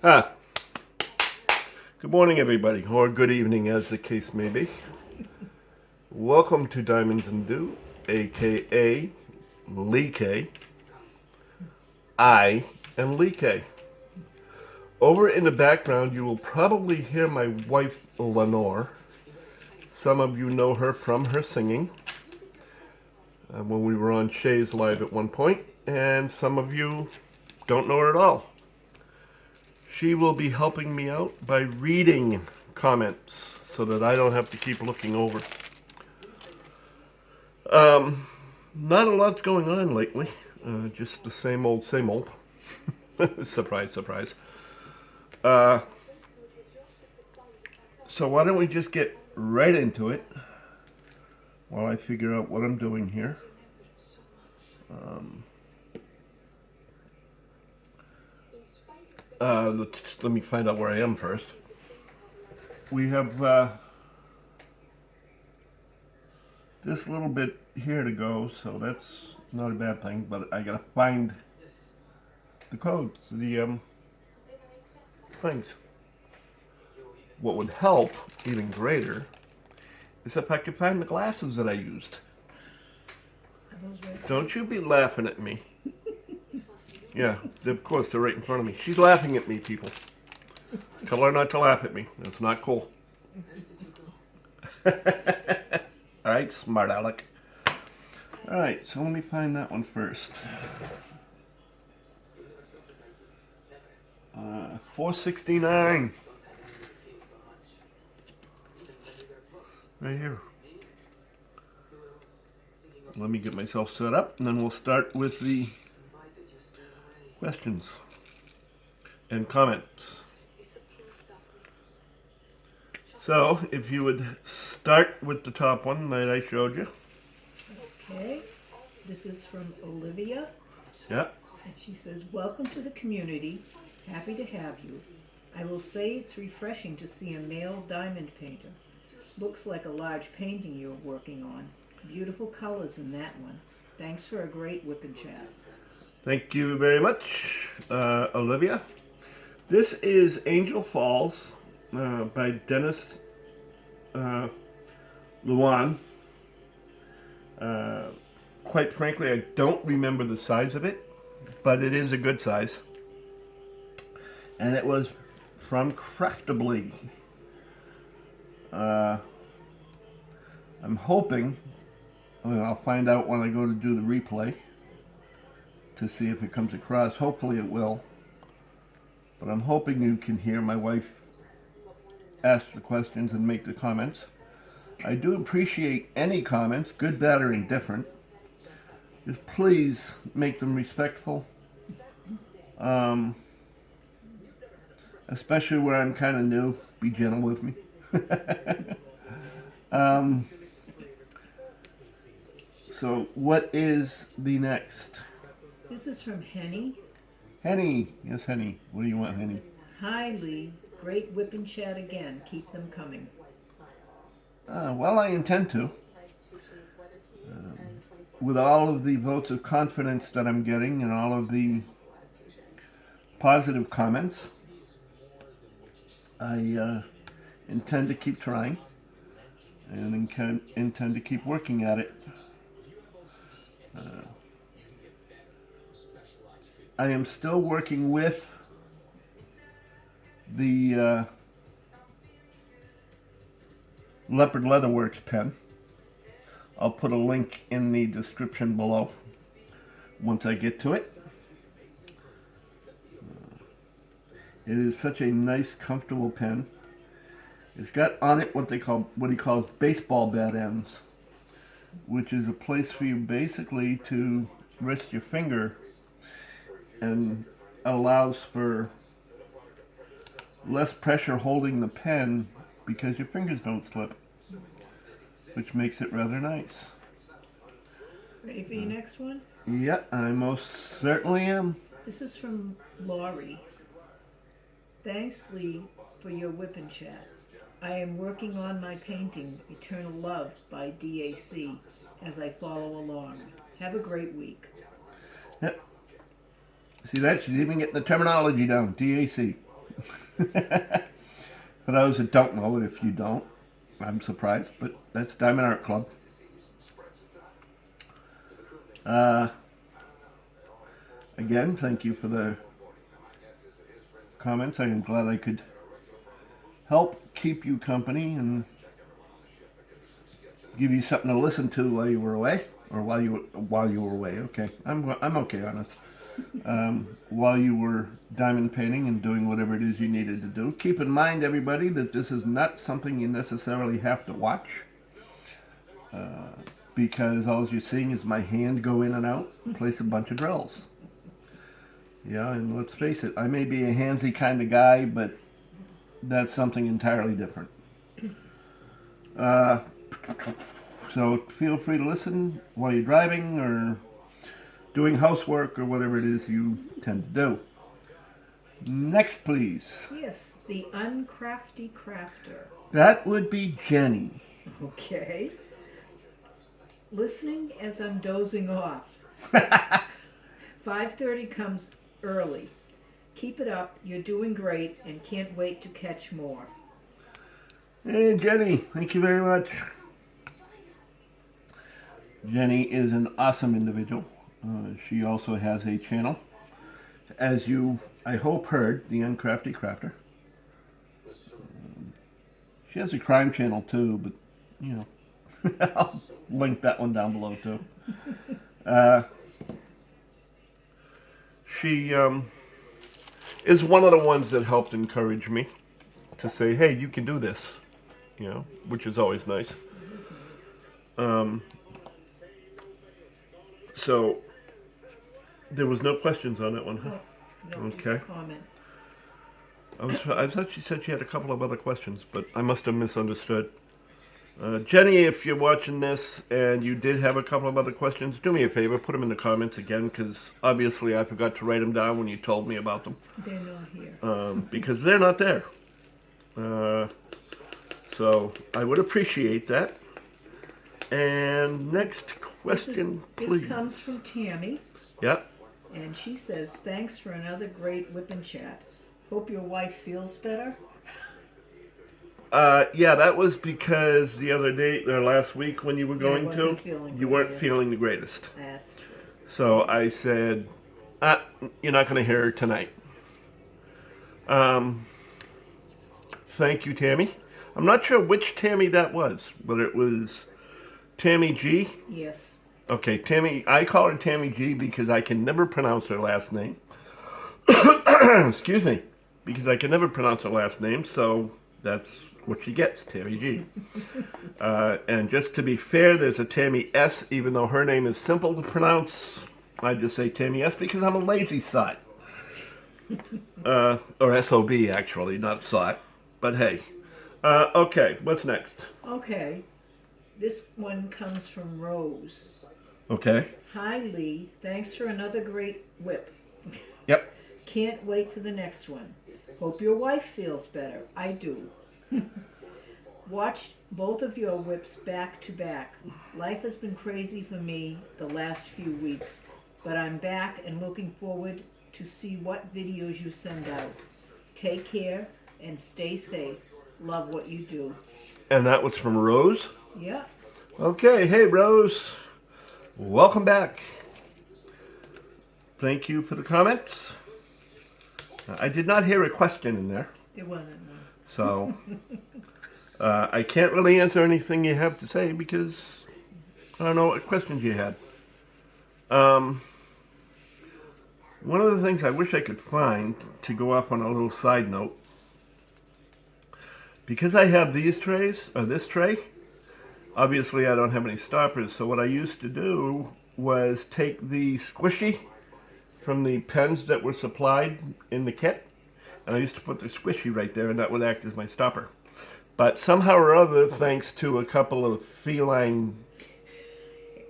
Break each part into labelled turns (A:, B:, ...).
A: Ah, good morning, everybody, or good evening, as the case may be. Welcome to Diamonds and Dew, aka Lee K. I am Lee K. Over in the background, you will probably hear my wife, Lenore. Some of you know her from her singing when we were on Shay's Live at one point, and some of you don't know her at all. She will be helping me out by reading comments so that I don't have to keep looking over. Not a lot's going on lately. Just the same old, same old. Surprise, surprise. Uh, so why don't we just get right into it while I figure out what I'm doing here. Let me find out where I am first. We have this little bit here to go, so that's not a bad thing, but I gotta find the codes, the things. What would help even greater is if I could find the glasses that I used. Don't you be laughing at me. Yeah, of course, they're right in front of me. She's laughing at me, people. Tell her not to laugh at me. That's not cool. Alright, smart aleck. Alright, so let me find that one first. 469. Right here. Let me get myself set up, and then we'll start with the questions and comments. So, if you would start with the top one that I showed you.
B: Okay, this is from Olivia,
A: Yeah.
B: and she says, "Welcome to the community. Happy to have you. I will say it's refreshing to see a male diamond painter. Looks like a large painting you're working on. Beautiful colors in that one. Thanks for a great whip and chat."
A: Thank you very much, Olivia. This is Angel Falls by Dennis Luan. Quite frankly, I don't remember the size of it, but it is a good size. And it was from Craftably. I'm hoping, I'll find out when I go to do the replay to see if it comes across. Hopefully it will. But I'm hoping you can hear my wife ask the questions and make the comments. I do appreciate any comments, good, bad, or indifferent. Just please make them respectful. Especially where I'm kind of new. Be gentle with me. So, what is the next?
B: This is from Henny.
A: Henny. Yes, Henny. What do you want, Henny?
B: "Hi Lee, great whip and chat again. Keep them coming."
A: Well, I intend to. With all of the votes of confidence that I'm getting and all of the positive comments, I intend to keep trying and intend to keep working at it. I am still working with the Leopard Leatherworks pen. I'll put a link in the description below once I get to it. It is such a nice, comfortable pen. It's got on it what he calls baseball bat ends, which is a place for you basically to rest your finger, and allows for less pressure holding the pen because your fingers don't slip, which makes it rather nice.
B: Ready for your next one?
A: Yeah, I most certainly am.
B: This is from Laurie. "Thanks, Lee, for your whip and chat. I am working on my painting, Eternal Love by DAC, as I follow along. Have a great week."
A: Yep. See that? She's even getting the terminology down. DAC. For those that don't know, if you don't, I'm surprised, but that's Diamond Art Club. Uh, Again, thank you for the comments. I am glad I could help keep you company and give you something to listen to while you were away, or while you were away. Okay, I'm okay on this. While you were diamond painting and doing whatever it is you needed to do. Keep in mind, everybody, that this is not something you necessarily have to watch, because all you're seeing is my hand go in and out, place a bunch of drills. Yeah, and let's face it, I may be a handsy kind of guy, but that's something entirely different. So feel free to listen while you're driving or doing housework or whatever it is you tend to do. Next, please.
B: Yes, the uncrafty crafter.
A: That would be Jenny.
B: Okay. Listening as I'm dozing off. 5:30 comes early. Keep it up. You're doing great and can't wait to catch more.
A: Hey, Jenny. Thank you very much. Jenny is an awesome individual. She also has a channel, as you, I hope, heard, the Uncrafty Crafter. She has a crime channel too, but you know, I'll link that one down below too. She is one of the ones that helped encourage me to say, "Hey, you can do this," you know, which is always nice. So there was no questions on that one, huh?
B: No,
A: Okay.
B: just a comment.
A: I thought she said she had a couple of other questions, but I must have misunderstood. Jenny, if you're watching this and you did have a couple of other questions, do me a favor, put them in the comments again, because obviously I forgot to write them down when you told me about them.
B: They're not here.
A: Because they're not there. So I would appreciate that. And next question, please.
B: This comes from Tammy,
A: Yeah.
B: and she says, "Thanks for another great whip and chat. Hope your wife feels better."
A: Yeah, that was because the other day, or last week when you were going
B: wasn't
A: to,
B: feeling
A: you
B: good,
A: weren't
B: yes.
A: feeling the greatest.
B: That's true.
A: So I said, you're not going to hear her tonight. Thank you, Tammy. I'm not sure which Tammy that was, whether it was Tammy G.
B: Yes.
A: Okay, Tammy, I call her Tammy G because I can never pronounce her last name. Excuse me. Because I can never pronounce her last name, so that's what she gets, Tammy G. And just to be fair, there's a Tammy S, even though her name is simple to pronounce. I just say Tammy S because I'm a lazy sot. Or S-O-B, actually, not sot. But hey. Okay, what's next?
B: Okay. This one comes from Rose.
A: Okay.
B: Hi, Lee. Thanks for another great whip.
A: Yep.
B: Can't wait for the next one. Hope your wife feels better. I do. Watched both of your whips back to back. Life has been crazy for me the last few weeks, but I'm back and looking forward to see what videos you send out. Take care and stay safe. Love what you do.
A: And that was from Rose?
B: Yeah.
A: Okay, hey Rose. Welcome back. Thank you for the comments. I did not hear a question in there,
B: There wasn't one.
A: so I can't really answer anything you have to say because I don't know what questions you had. One of the things I wish I could find, to go off on a little side note, because I have these trays, or this tray, obviously I don't have any stoppers, so what I used to do was take the squishy from the pens that were supplied in the kit, and I used to put the squishy right there, and that would act as my stopper. But somehow or other, thanks to a couple of feline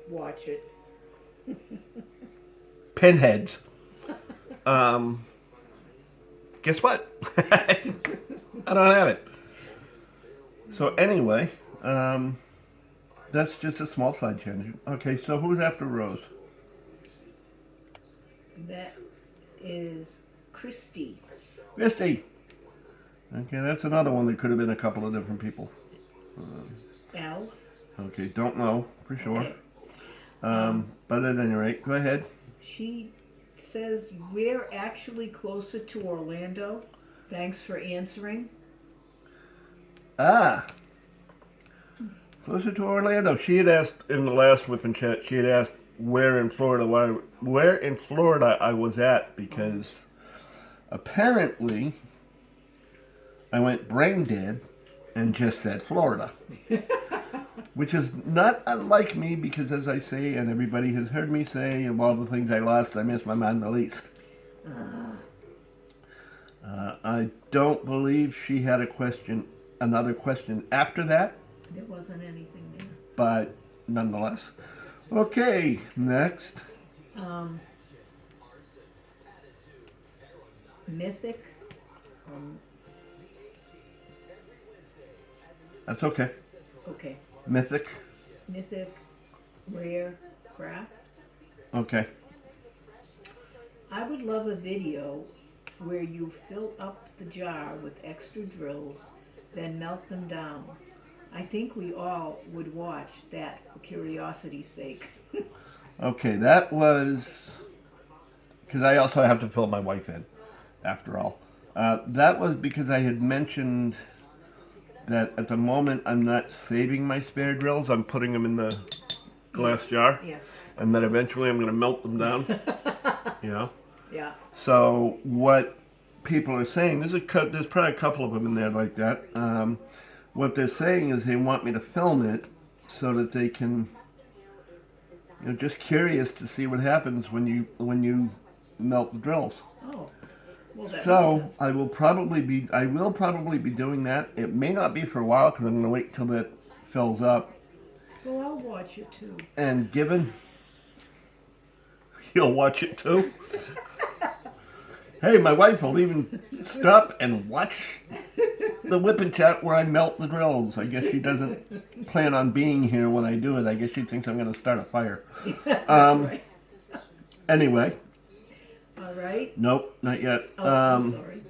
B: Watch it.
A: pinheads, guess what? I don't have it. So anyway, that's just a small side tangent. Okay, so who's after Rose?
B: That is Christy.
A: Misty. Okay, that's another one that could have been a couple of different people.
B: Al?
A: Okay, don't know for sure.
B: Okay. Um,
A: But at any rate, go ahead.
B: She says, we're actually closer to Orlando. Thanks for answering.
A: Ah, closer to Orlando. She had asked in the last whip and chat. She had asked where in Florida I was at, because apparently I went brain dead and just said Florida, which is not unlike me because, as I say, and everybody has heard me say, of all the things I lost, I miss my mind the least. I don't believe she had another question after that,
B: There wasn't anything there.
A: but nonetheless. Okay, next.
B: Um, Mythic.
A: That's okay.
B: Okay.
A: Mythic.
B: Mythic Rare Craft.
A: Okay.
B: I would love a video where you fill up the jar with extra drills, then melt them down. I think we all would watch that for curiosity's sake.
A: Okay, that was because I also have to fill my wife in, after all. That was because I had mentioned that at the moment I'm not saving my spare drills. I'm putting them in the glass jar,
B: Yeah.
A: and then eventually I'm going to melt them down. You know.
B: Yeah.
A: So what people are saying, there's probably a couple of them in there like that. What they're saying is they want me to film it so that they can, just curious to see what happens when you melt the drills.
B: Oh. Well, that
A: So
B: makes sense.
A: I will probably be doing that. It may not be for a while because I'm going to wait till that fills up.
B: Well, I'll watch it too.
A: And given you'll watch it too. Hey, my wife will even stop and watch the whip and chat where I melt the drills. I guess she doesn't plan on being here when I do it. I guess she thinks I'm going to start a fire.
B: That's right.
A: Anyway.
B: All right.
A: Nope, not yet.
B: Oh, I'm sorry.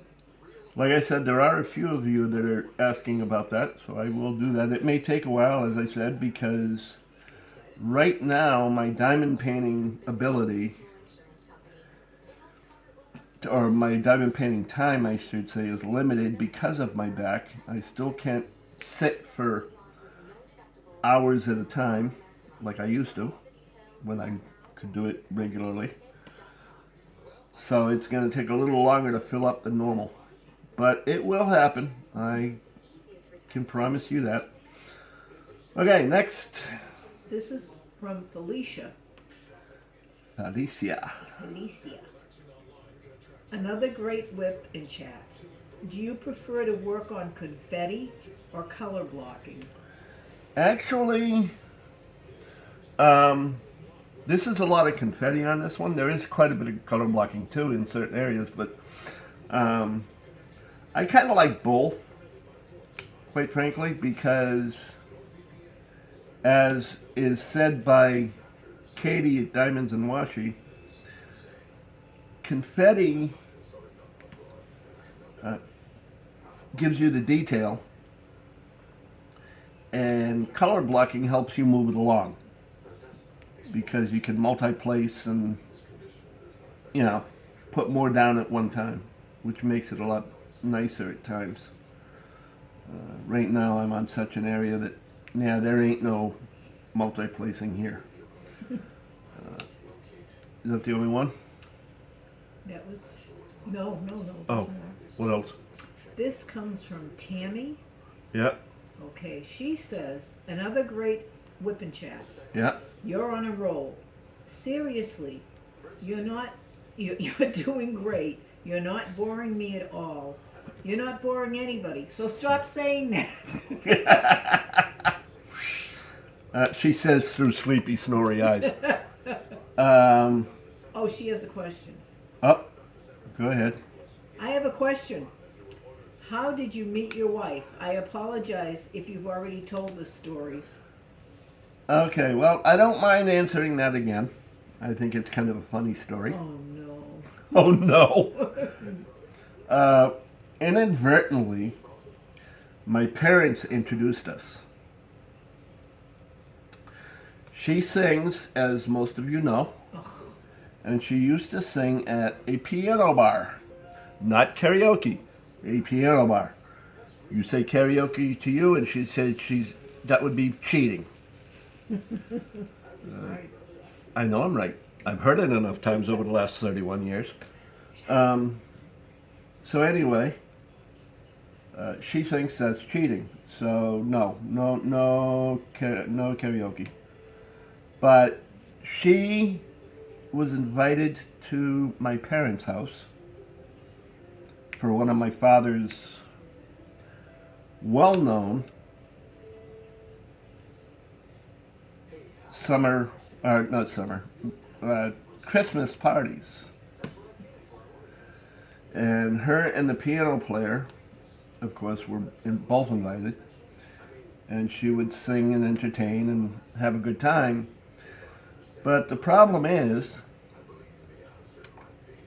A: Like I said, there are a few of you that are asking about that, so I will do that. It may take a while, as I said, because right now my diamond painting ability, or my diamond painting time, I should say, is limited because of my back. I still can't sit for hours at a time like I used to when I could do it regularly. So it's going to take a little longer to fill up than normal. But it will happen. I can promise you that. Okay, next.
B: This is from Felicia.
A: Alicia.
B: Another great whip in chat. Do you prefer to work on confetti or color blocking?
A: Actually, this is a lot of confetti on this one. There is quite a bit of color blocking too in certain areas, but I kind of like both, quite frankly, because as is said by Katie at Diamonds and Washi, confetti gives you the detail, and color blocking helps you move it along because you can multi-place and put more down at one time, which makes it a lot nicer at times. Right now I'm on such an area that there ain't no multi-placing here. Is that the only one?
B: That was no.
A: Oh, what else?
B: This comes from Tammy.
A: Yep.
B: Okay, she says another great whip and chat.
A: Yeah.
B: You're on a roll. Seriously, you're doing great. You're not boring me at all. You're not boring anybody. So stop saying that.
A: She says through sleepy, snory eyes.
B: Oh, she has a question.
A: Oh, go ahead.
B: I have a question. How did you meet your wife? I apologize if you've already told this story.
A: Okay, well, I don't mind answering that again. I think it's kind of a funny story.
B: Oh no.
A: Oh no. inadvertently, my parents introduced us. She sings, as most of you know,
B: Ugh.
A: and she used to sing at a piano bar. Not karaoke, a piano bar. You say karaoke to you, and she said that would be cheating.
B: Right.
A: I know I'm right. I've heard it enough times over the last 31 years. Um, so anyway, she thinks that's cheating. So no karaoke. But she was invited to my parents' house for one of my father's well-known summer, or not summer, Christmas parties. And her and the piano player, of course, were both invited. And she would sing and entertain and have a good time. But the problem is,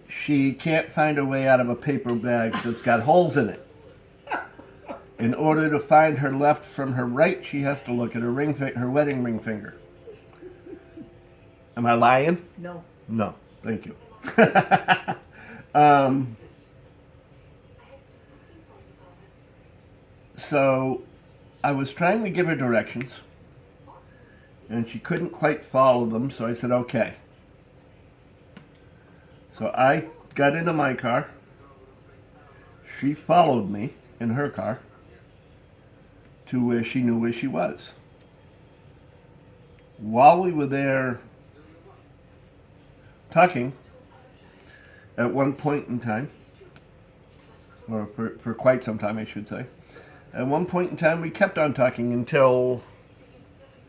A: she can't find her way out of a paper bag that's got holes in it. In order to find her left from her right, she has to look at her wedding ring finger. Am I lying?
B: No.
A: No, thank you. um, so I was trying to give her directions, and she couldn't quite follow them, so I said, okay. So I got into my car. She followed me in her car to where she knew where she was. While we were there talking, at one point in time, or for quite some time, I should say, at one point in time, we kept on talking until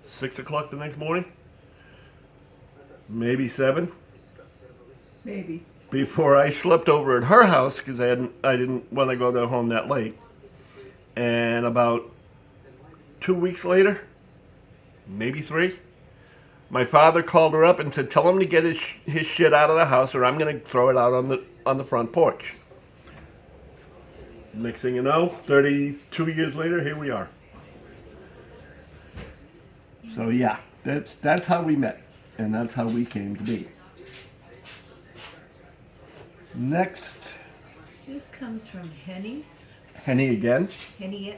A: 6 o'clock the next morning, maybe 7,
B: Maybe.
A: before I slept over at her house because I didn't want to go to home that late. And about 2 weeks later, maybe 3, my father called her up and said, "Tell him to get his shit out of the house, or I'm going to throw it out on the front porch." Next thing you know, 32 years later, here we are. So yeah, that's how we met, and that's how we came to be. Next,
B: This comes from Henny.
A: Henny again.
B: Henny.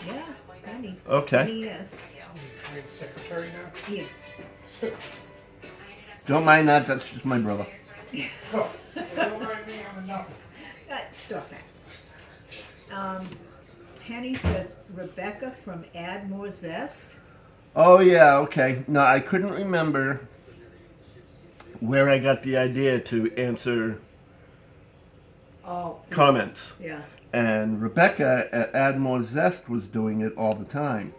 B: Yeah, Henny.
A: Okay.
B: Henny, yes.
C: You're the secretary now?
B: Yes.
A: Don't mind that. That's just my brother.
C: Oh, don't write me on enough.
B: Stop that. Henny says, Rebecca from Add More Zest.
A: Oh yeah. Okay. No, I couldn't remember where I got the idea to answer
B: Oh, this-
A: comments.
B: Yeah.
A: And Rebecca at Add More Zest was doing it all the time.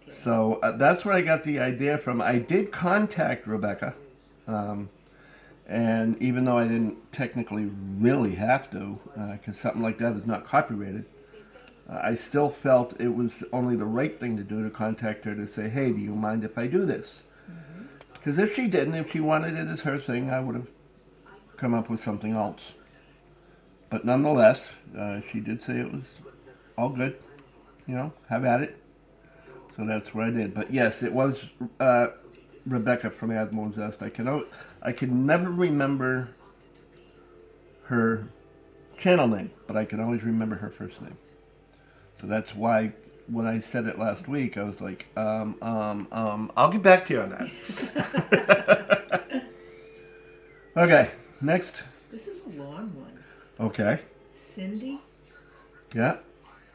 B: Okay.
A: So that's where I got the idea from. I did contact Rebecca, and even though I didn't technically really have to, because something like that is not copyrighted, I still felt it was only the right thing to do to contact her to say, "Hey, do you mind if I do this?" Because if she didn't, if she wanted it as her thing, I would have come up with something else. But nonetheless, she did say it was all good. You know, have at it. So that's what I did. But yes, it was Rebecca from Add More Zest. I can never remember her channel name, but I can always remember her first name. So that's why when I said it last week, I was like, I'll get back to you on that. Okay, next.
B: This is a long one.
A: Okay,
B: Cindy,
A: yeah.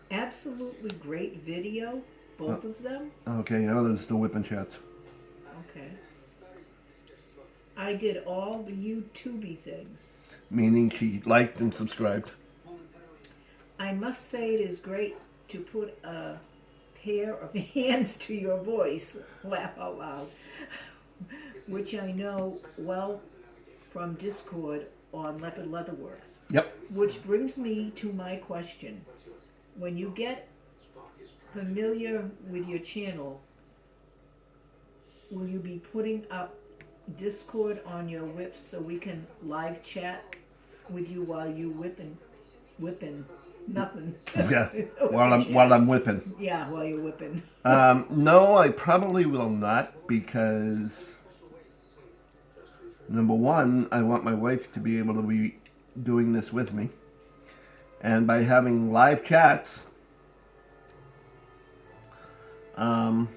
B: absolutely great video, both of them.
A: Okay, you know, there's the whipping chats.
B: Okay. I did all the YouTubey things.
A: Meaning she liked and subscribed.
B: I must say it is great to put a pair of hands to your voice, laugh out loud, which I know well from Discord on Leopard Leatherworks.
A: Yep.
B: Which brings me to my question. When you get familiar with your channel, will you be putting up Discord on your WIP so we can live chat with you while you whipping nothing.
A: Yeah,
B: Whipping shit.
A: while I'm whipping.
B: Yeah, while you're whipping.
A: No, I probably will not, because number one, I want my wife to be able to be doing this with me, and by having live chats, I'd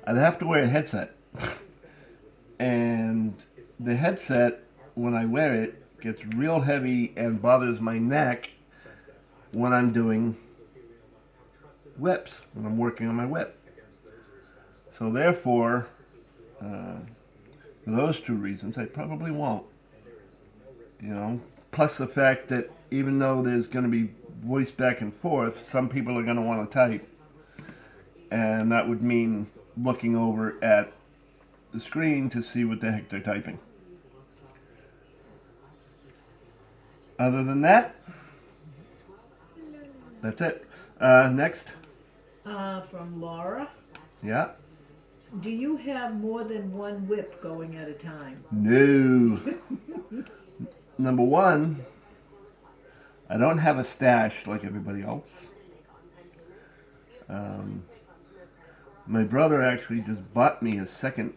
A: have to wear a headset, and the headset, when I wear it, gets real heavy and bothers my neck when I'm doing whips, when I'm working on my whip. So therefore, for those two reasons, I probably won't. You know, plus the fact that even though there's going to be voice back and forth, some people are going to want to type, and that would mean looking over at the screen to see what the heck they're typing. Other than that, that's it. Next.
B: From Laura.
A: Yeah.
B: Do you have more than one whip going at a time?
A: No. Number one, I don't have a stash like everybody else. My brother actually just bought me a second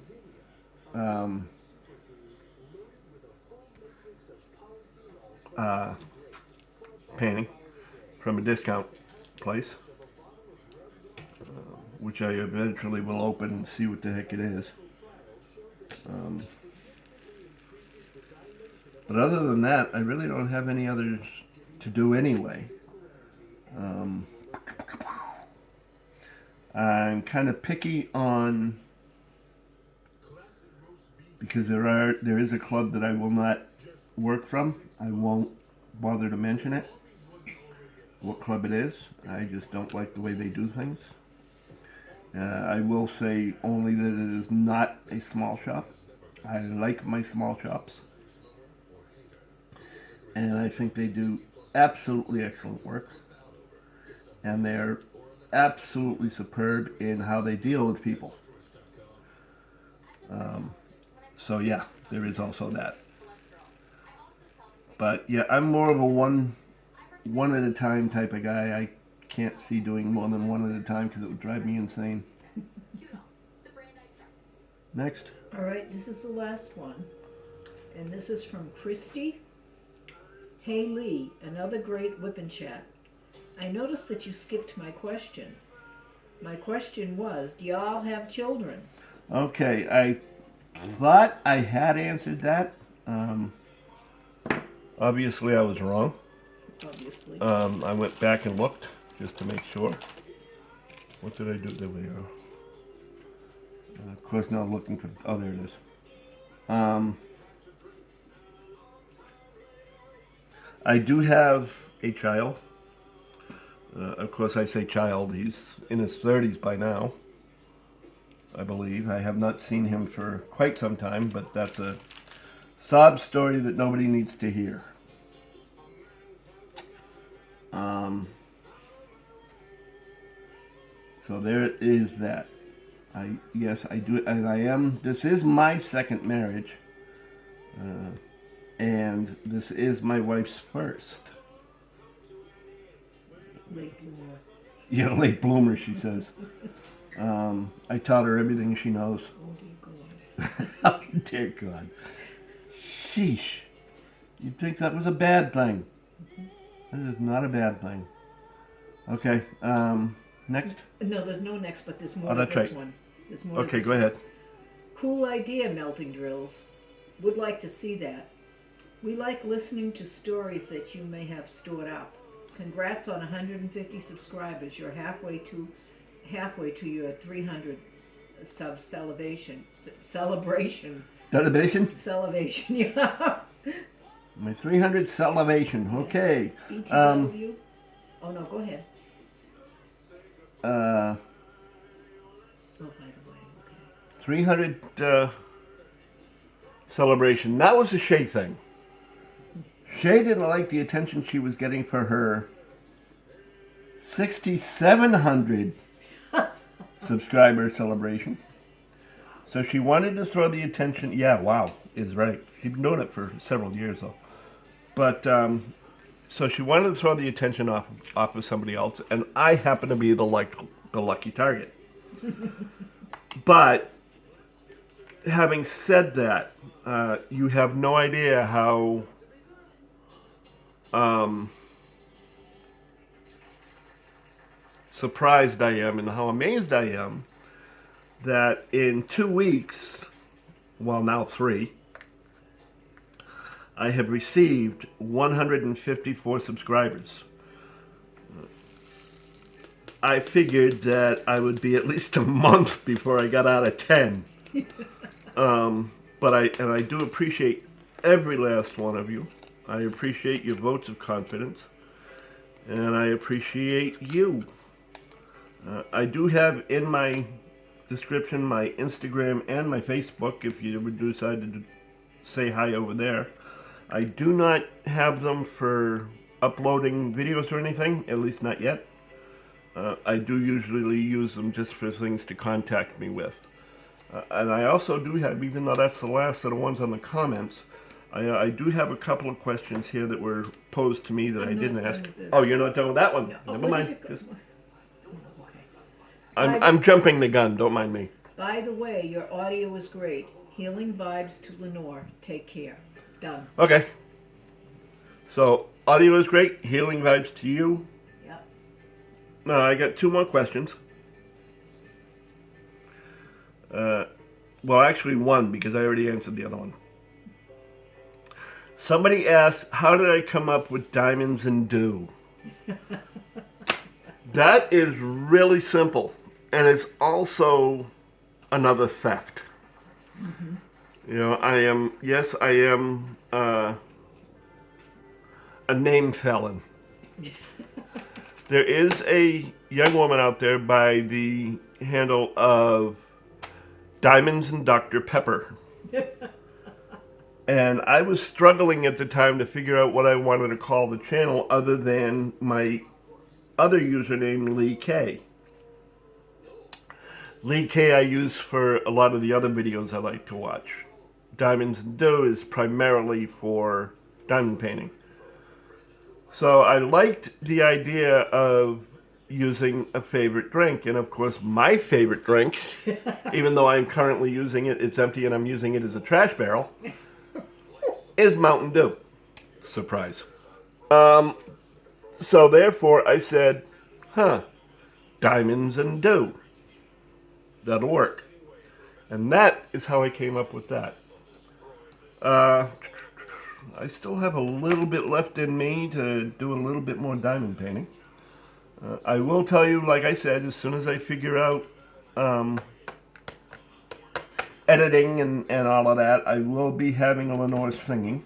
A: painting from a discount place, which I eventually will open and see what the heck it is. But other than that, I really don't have any others to do anyway. I'm kind of picky on, because there is a club that I will not work from. I won't bother to mention it, what club it is. I just don't like the way they do things. I will say only that it is not a small shop. I like my small shops, and I think they do absolutely excellent work, and they're absolutely superb in how they deal with people. So yeah, there is also that. But yeah, I'm more of a one at a time type of guy. I can't see doing more than one at a time because it would drive me insane. Next.
B: All right, this is the last one. And this is from Christy. Hey Lee, another great whippin' chat. I noticed that you skipped my question. My question was, do y'all have children?
A: Okay, I thought I had answered that. Obviously, I was wrong.
B: Obviously.
A: I went back and looked just to make sure. What did I do? There we go. Of course, now looking for. Oh, there it is. I do have a child. Of course, I say child. He's in his 30s by now, I believe. I have not seen him for quite some time, but that's a sob story that nobody needs to hear. So there is that. Yes, I do, and I am. This is my second marriage, and this is my wife's first.
B: Late bloomer.
A: Yeah, late bloomer, she says. I taught her everything she knows.
B: Oh dear God.
A: Oh, dear God. Sheesh. You'd think that was a bad thing. That is not a bad thing. Okay, next.
B: No, there's no next, but there's more
A: Oh,
B: to
A: that's
B: this
A: right.
B: one. There's more to
A: Okay,
B: this
A: go
B: one.
A: ahead.
B: Cool idea, melting drills. Would like to see that. We like listening to stories that you may have stored up. Congrats on 150 subscribers. You're halfway to your 300 sub celebration. Celebration.
A: Celebration?
B: Yeah.
A: My 300 salivation. Okay.
B: BTW. Oh no, go ahead. Oh, by the way. Okay.
A: 300 celebration. That was a Shay thing. Shay didn't like the attention she was getting for her 6,700 subscriber celebration. So she wanted to throw the attention. Yeah, wow, is right. She's been doing it for several years though. But so she wanted to throw the attention off of somebody else, and I happen to be the lucky target. But having said that, you have no idea how surprised I am and how amazed I am that in 2 weeks, well now 3, I have received 154 subscribers. I figured that I would be at least a month before I got out of 10. But I do appreciate every last one of you. I appreciate your votes of confidence, and I appreciate you. I do have in my description my Instagram and my Facebook if you ever decide to say hi over there. I do not have them for uploading videos or anything, at least not yet. I do usually use them just for things to contact me with. And I also do have, even though that's the last of the ones on the comments, I do have a couple of questions here that were posed to me that I
B: I'm not
A: didn't
B: done
A: ask.
B: with this.
A: Oh, you're not done with that one?
B: Oh,
A: Never
B: where
A: mind.
B: did it go?
A: Just-
B: Okay.
A: I'm jumping the gun, don't mind me.
B: By the way, your audio is great. Healing vibes to Lenore. Take care. Done.
A: Okay. So, audio is great. Healing vibes to you.
B: Yep.
A: Now, I got 2 more questions. Well, actually 1, because I already answered the other one. Somebody asked, how did I come up with diamonds and dew? That is really simple. And it's also another theft. You know, I am a name felon. There is a young woman out there by the handle of Diamonds and Dr. Pepper. And I was struggling at the time to figure out what I wanted to call the channel other than my other username, Lee K. Lee K I use for a lot of the other videos I like to watch. Diamonds and Dew is primarily for diamond painting. So I liked the idea of using a favorite drink, and of course my favorite drink, even though I'm currently using it, it's empty and I'm using it as a trash barrel, is Mountain Dew. Surprise. So therefore I said, Diamonds and Dew. That'll work. And that is how I came up with that. I still have a little bit left in me to do a little bit more diamond painting. I will tell you, like I said, as soon as I figure out editing and all of that, I will be having a Lenore singing.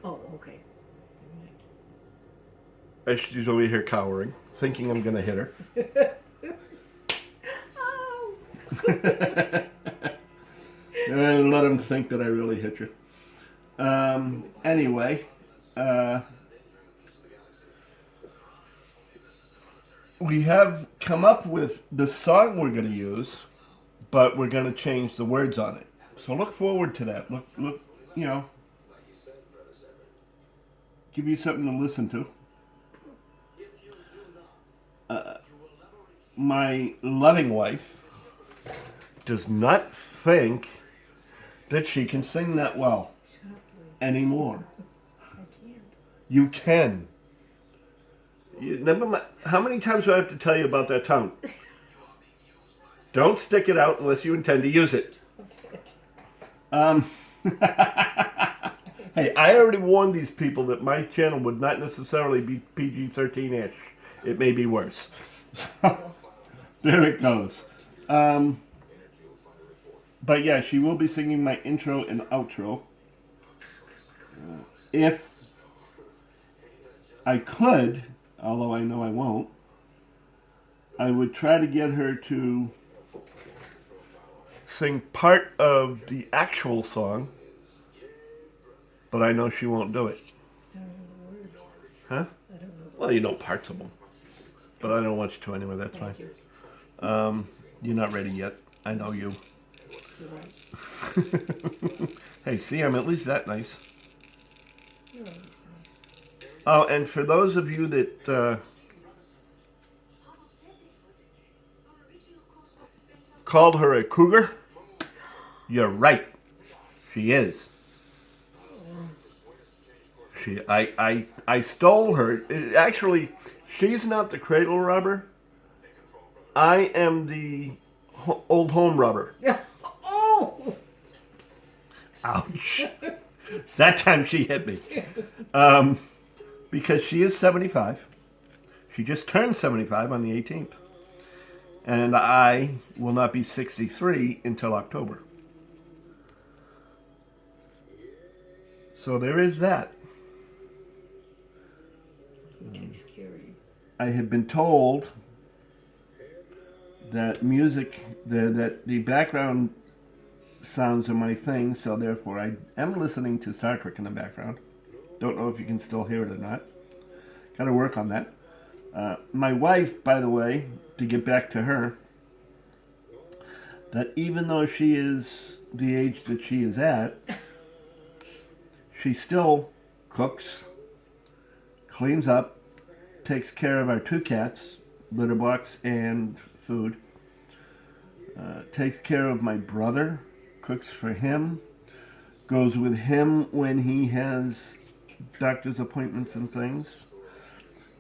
B: Oh, okay.
A: She's over here cowering, thinking I'm going to hit her.
B: Oh.
A: And let him think that I really hit you. Anyway, we have come up with the song we're going to use, but we're going to change the words on it. So look forward to that. Look, you know, give you something to listen to. My loving wife does not think that she can sing that well anymore. You can. Never mind. How many times do I have to tell you about that tongue? Don't stick it out unless you intend to use it. Hey, I already warned these people that my channel would not necessarily be PG-13-ish. It may be worse. So, there it goes. But yeah, she will be singing my intro and outro. If I could, although I know I won't, I would try to get her to sing part of the actual song, but I know she won't do it.
B: I don't know the words.
A: Huh?
B: I don't know.
A: Well, you know parts of them. But I don't want you to anyway, that's fine.
B: Thank you.
A: You're not ready yet. I know you.
B: You're right.
A: Hey, see, I'm at least that nice.
B: You're always nice.
A: Oh, and for those of you that called her a cougar, you're right. She is. I stole her. Actually, she's not the cradle robber. I am the old home robber.
B: Yeah. Oh!
A: Ouch. That time she hit me. Because she is 75. She just turned 75 on the 18th. And I will not be 63 until October. So there is that.
B: Who takes care of you?
A: I have been told that that the background sounds are my thing, so therefore I am listening to Star Trek in the background. Don't know if you can still hear it or not. Got to work on that. My wife, by the way, to get back to her, that even though she is the age that she is at, she still cooks, cleans up, takes care of our two cats, litter box and food, takes care of my brother, cooks for him, goes with him when he has doctor's appointments and things,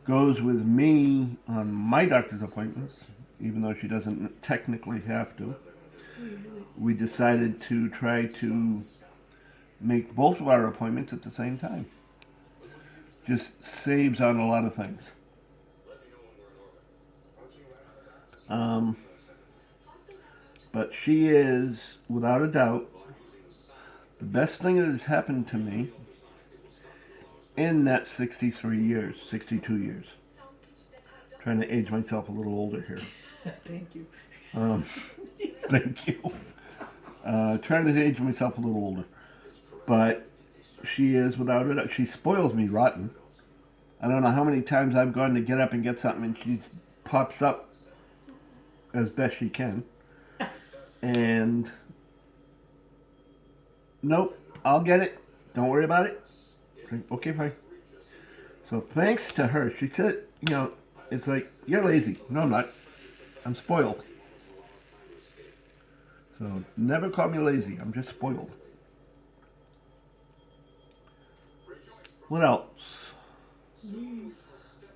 A: goes with me on my doctor's appointments, even though she doesn't technically have to. We decided to try to make both of our appointments at the same time. Just saves on a lot of things. But she is, without a doubt, the best thing that has happened to me in that 63 years, 62 years. Trying to age myself a little older here.
B: Thank you.
A: Thank you. Trying to age myself a little older. But she is, without a doubt, she spoils me rotten. I don't know how many times I've gone to get up and get something and she pops up as best she can. And nope, I'll get it. Don't worry about it. Okay, fine. So thanks to her, she said, it's like, you're lazy. No, I'm not. I'm spoiled. So never call me lazy. I'm just spoiled. What else?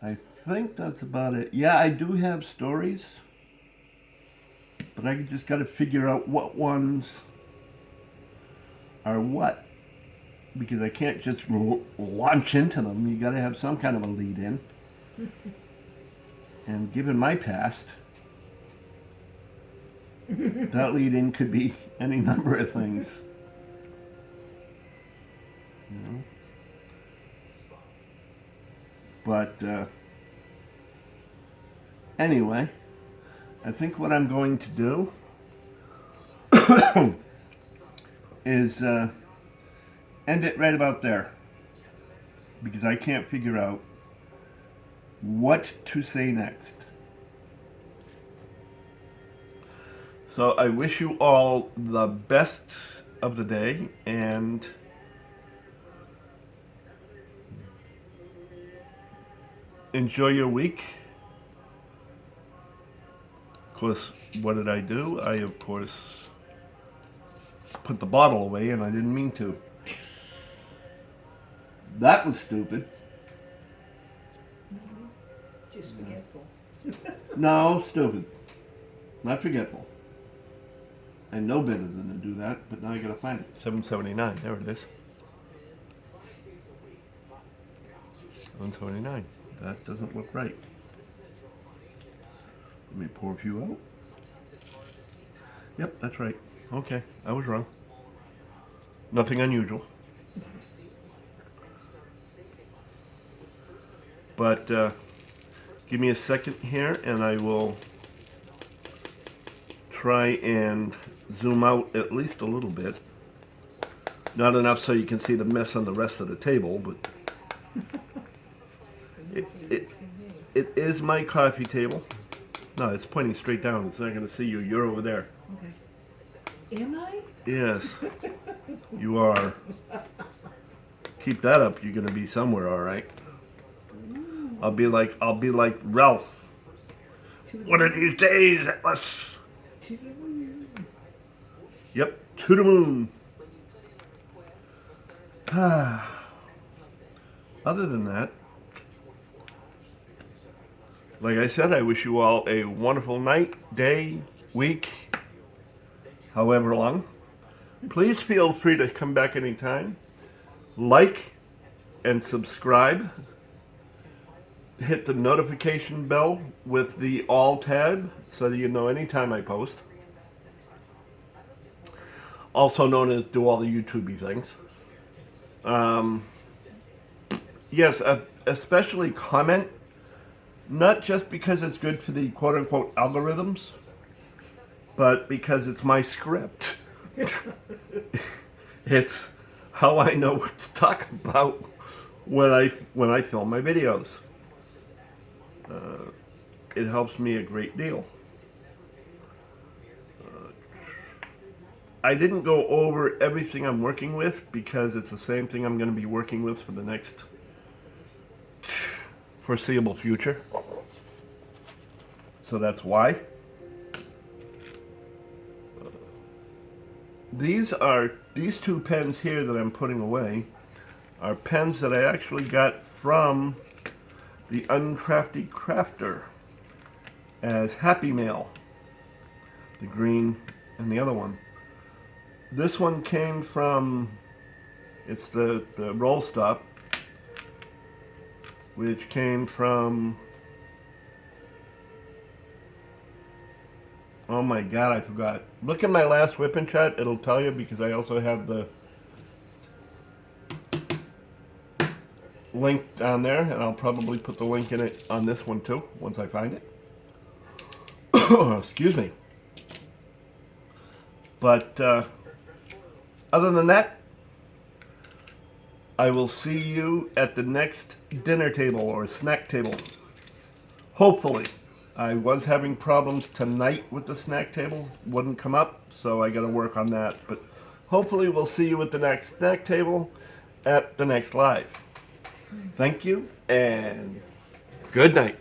A: I think that's about it. Yeah, I do have stories. But I just got to figure out what ones are what. Because I can't just launch into them. You got to have some kind of a lead in. And given my past, that lead in could be any number of things. But anyway, I think what I'm going to do is end it right about there. Because I can't figure out what to say next. So I wish you all the best of the day and enjoy your week. Of course, what did I do? I, of course, put the bottle away and I didn't mean to. That was stupid.
B: Just forgetful.
A: No, stupid. Not forgetful. I know better than to do that, but now I gotta find it. 779, there it is. 779. That doesn't look right. Let me pour a few out. Yep, that's right. Okay, I was wrong. Nothing unusual. But give me a second here and I will try and zoom out at least a little bit. Not enough so you can see the mess on the rest of the table, but it is my coffee table. No, it's pointing straight down. It's not going to see you. You're over there.
B: Okay. Am I?
A: Yes, you are. Keep that up, you're gonna be somewhere, all right. I'll be like Ralph. One of these days, let's.
B: To the moon.
A: Yep, to the moon. Other than that, like I said, I wish you all a wonderful night, day, week, however long. Please feel free to come back anytime. Like and subscribe. Hit the notification bell with the all tab so that you know anytime I post. Also known as do all the YouTubey things. Yes, especially comment. Not just because it's good for the quote-unquote algorithms, but because it's my script. It's how I know what to talk about when I film my videos. It helps me a great deal. I didn't go over everything I'm working with because it's the same thing I'm going to be working with for the next foreseeable future. So that's why. These two pens here that I'm putting away are pens that I actually got from the Uncrafty Crafter as Happy Mail. The green and the other one. This one came from, it's the roll stop, which came from, oh my god, I forgot. Look at my last whip and chat, it'll tell you, because I also have the link down there, and I'll probably put the link in it on this one too, once I find it. Excuse me. But other than that, I will see you at the next dinner table or snack table. Hopefully. I was having problems tonight with the snack table. Wouldn't come up, so I got to work on that. But hopefully we'll see you at the next snack table at the next live. Thank you, and good night.